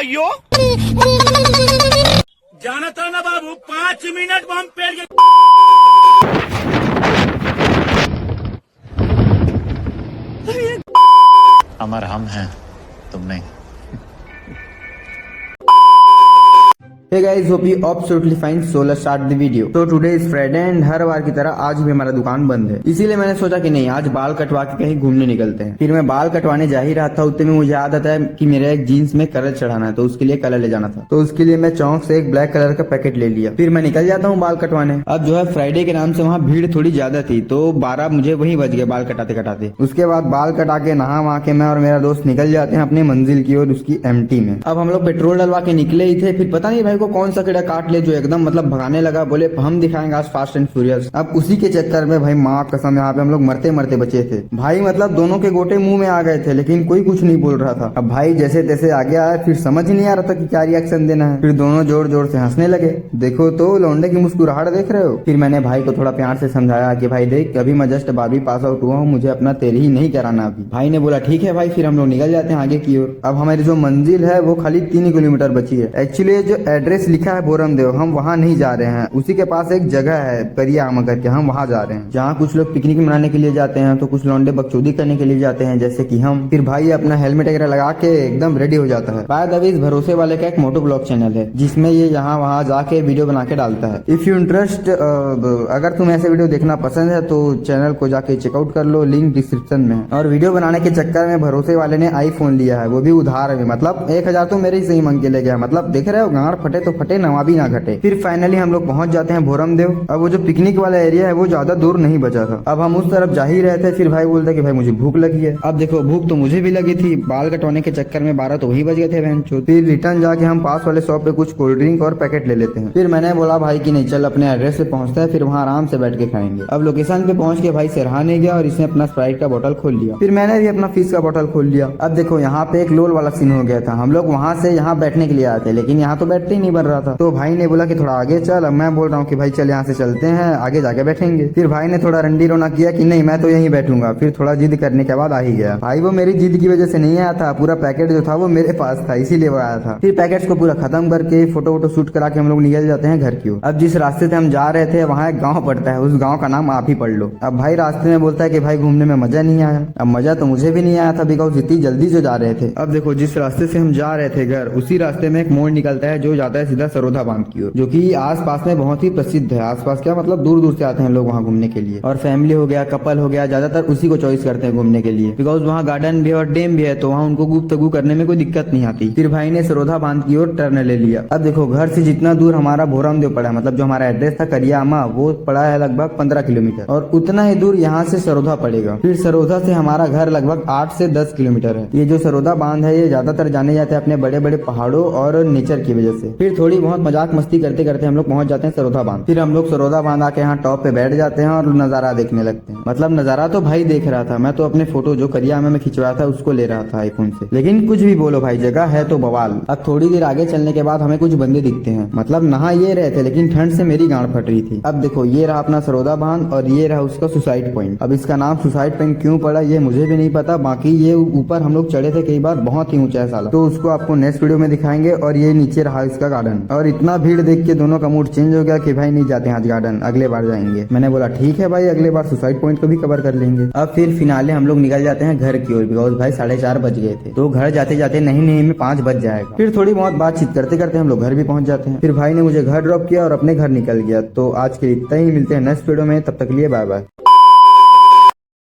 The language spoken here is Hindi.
भाइयों। जाना था ना बाबू, 5 मिनट बम पेड़ के। अमर हम हैं, तुम नहीं। Hey guys, hope you absolutely fine. So let's start the video. So today is Friday and हर बार की तरह आज भी हमारा दुकान बंद है, इसीलिए मैंने सोचा कि नहीं, आज बाल कटवा के कहीं घूमने निकलते हैं। फिर मैं बाल कटवाने जा ही रहा था, उतने में मुझे याद आता है कि मेरे एक जीन्स में कलर चढ़ाना है, तो उसके लिए कलर ले जाना था। तो उसके लिए मैं चौक से एक ब्लैक कलर का पैकेट ले लिया। फिर मैं निकल जाता हूँ बाल कटवाने। अब जो है फ्राइडे के नाम से वहाँ भीड़ थोड़ी ज्यादा थी, तो 12 मुझे वही बज गए बाल कटाते कटाते। उसके बाद बाल कटा के नहा वहा के मैं और मेरा दोस्त निकल जाते हैं अपनी मंजिल की ओर, उसकी एमटी में। अब हम लोग पेट्रोल डलवा के निकले ही थे, फिर पता नहीं भाई को कौन सा कीड़ा ले जो एकदम मतलब भगाने लगा, बोले हम दिखाएंगे आज फास्ट एंड फ्यूरियस। अब उसी के चक्कर में भाई माँ कसम यहाँ पे हम लोग मरते मरते बचे थे भाई, मतलब दोनों के गोटे मुंह में आ गए थे, लेकिन कोई कुछ नहीं बोल रहा था। अब भाई जैसे तैसे आगे आया, फिर समझ ही नहीं आ रहा था कि क्या रिएक्शन देना है। फिर दोनों जोर जोर से हंसने लगे। देखो तो लौंडे की मुस्कुराहट देख रहे हो। फिर मैंने भाई को थोड़ा प्यार से समझाया कि भाई देख, अभी मैं जस्ट 12वीं पास आउट हुआ हूँ, मुझे अपना तेल ही नहीं कराना अभी। भाई ने बोला ठीक है भाई, फिर हम लोग निकल जाते हैं आगे की ओर। अब हमारी जो मंजिल है वो खाली 3 किलोमीटर बची है। एक्चुअली जो एड्रेस लिखा है बोरमदेव, हम वहाँ नहीं जा रहे हैं, उसी के पास एक जगह है करिया आमा करके, हम वहाँ जा रहे हैं, जहाँ कुछ लोग पिकनिक मनाने के लिए जाते हैं, तो कुछ लौंडे बकचोदी करने के लिए जाते हैं, जैसे कि हम। फिर भाई अपना हेलमेट वगैरह लगा के एकदम रेडी हो जाता है। शायद अभी इस भरोसे वाले का एक मोटो ब्लॉग चैनल है, जिसमें ये यहाँ वहाँ जाके वीडियो बना के डालता है। इफ यू इंटरेस्ट, अगर तुम ऐसे वीडियो देखना पसंद है तो चैनल को जाके चेकआउट कर लो, लिंक डिस्क्रिप्शन में है। और वीडियो बनाने के चक्कर में भरोसे वाले ने आईफोन लिया है, वो भी उधार में, मतलब 1000 तो मेरे ही सही मांग के ले गया। मतलब देख रहे हो, गांड फटे तो फटे, नवा भी ना घटे। फिर फाइनली हम लोग पहुंच जाते हैं भोरमदेव। अब वो जो पिकनिक वाला एरिया है वो ज्यादा दूर नहीं बचा था। अब हम उस तरफ जा ही रहे थे, फिर भाई बोलते कि भाई मुझे भूख लगी है। अब देखो भूख तो मुझे भी लगी थी, बाल कटवाने के चक्कर में 12 तो वही बज गए थे बहन चोद। फिर रिटर्न जाके हम पास वाले शॉप पे कुछ कोल्ड ड्रिंक और पैकेट ले लेते हैं। फिर मैंने बोला भाई की नहीं, चल अपने एड्रेस पे पहुंचता है, फिर वहाँ आराम से बैठ के खाएंगे। अब लोकेशन पे पहुंच के भाई से रहा नहीं गया और इसने अपना स्प्राइट का बोतल खोल लिया। फिर मैंने भी अपना फिश का बोतल खोल लिया। अब देखो यहाँ पे एक लोल वाला सीन हो गया था। हम लोग वहाँ से यहाँ बैठने के लिए आए थे, लेकिन यहाँ तो बैठते ही नहीं बन रहा था। तो भाई ने बोला कि थोड़ा आगे चल। अब मैं बोल रहा हूँ कि भाई चल यहाँ से चलते हैं, आगे जाके बैठेंगे। फिर भाई ने थोड़ा रंडी रोना किया कि नहीं मैं तो यहीं बैठूंगा। फिर थोड़ा जिद करने के बाद आ ही गया। भाई वो मेरी जिद की वजह से नहीं आया था, पूरा पैकेट जो था वो मेरे पास था, इसीलिए वो आया था। फिर पैकेट्स को पूरा खत्म करके फोटो वोटो शूट करा के हम लोग निकल जाते हैं घर की ओर। अब जिस रास्ते से हम जा रहे थे वहाँ एक गाँव पड़ता है, उस गाँव का नाम आप ही पढ़ लो। अब भाई रास्ते में बोलता है कि भाई घूमने में मजा नहीं आया। अब मजा तो मुझे भी नहीं आया था, बिकॉज इतनी जल्दी जो जा रहे थे। अब देखो जिस रास्ते से हम जा रहे थे घर, उसी रास्ते में एक मोड़ निकलता है जो जाता है सीधा सरोधा बांध की ओर, जो कि आस पास में बहुत ही प्रसिद्ध है। आसपास क्या मतलब दूर दूर से आते हैं लोग वहाँ घूमने के लिए, और फैमिली हो गया, कपल हो गया, ज्यादातर उसी को चॉइस करते हैं घूमने के लिए, बिकॉज वहाँ गार्डन भी है और डैम भी है, तो वहाँ उनको गुफ्तगू करने में कोई दिक्कत नहीं आती। फिर भाई ने सरोधा बांध की ओर टर्न ले लिया। अब देखो घर से जितना दूर हमारा भोरमदेव पड़ा है, मतलब जो हमारा एड्रेस था करियामा, वो पड़ा है लगभग 15 किलोमीटर, और उतना ही दूर यहाँ से सरोधा पड़ेगा। फिर सरोधा से हमारा घर लगभग 8 से 10 किलोमीटर है। ये जो सरोधा बांध है ये ज्यादातर जाने जाते हैं अपने बड़े बड़े पहाड़ों और नेचर की वजह से। फिर थोड़ी बहुत मजाक मस्ती करते करते हम लोग पहुंच जाते हैं सरोधा बांध। फिर हम लोग सरोधा बांध आके यहाँ टॉप पे बैठ जाते हैं और नजारा देखने लगते हैं। मतलब नजारा तो भाई देख रहा था, मैं तो अपने फोटो जो करियामा में खिंचवाया था उसको ले रहा था आईफोन से। लेकिन कुछ भी बोलो भाई, जगह है तो बवाल। अब थोड़ी देर आगे चलने के बाद हमें कुछ बंदे दिखते हैं, मतलब नहा ये रहे थे, लेकिन ठंड से मेरी गांड फट रही थी। अब देखो ये रहा अपना सरोधा बांध और ये रहा उसका सुसाइड पॉइंट। अब इसका नाम सुसाइड पॉइंट क्यों पड़ा ये मुझे भी नहीं पता, बाकी ये ऊपर हम लोग चढ़े थे कई बार, बहुत ही ऊंचा है साला, तो उसको आपको नेक्स्ट वीडियो में दिखाएंगे। और ये नीचे रहा इसका गार्डन, और इतना भीड़ देख के दोनों का मूड चेंज हो गया कि भाई नहीं जाते आज गार्डन, अगले बार जाएंगे। मैंने बोला ठीक है भाई, अगले बार सुसाइड पॉइंट को भी कवर कर लेंगे। अब फिर फिनाले हम लोग निकल जाते हैं घर की ओर, बिकॉज भाई 4:30 बज गए थे, तो घर जाते जाते नहीं में 5 बज जाएगा। फिर थोड़ी बहुत बातचीत करते करते हम लोग घर भी पहुंच जाते हैं। फिर भाई ने मुझे घर ड्रॉप किया और अपने घर निकल गया। तो आज के लिए इतना ही, मिलते हैं नेक्स्ट वीडियो में, तब तक लिए बाय बाय।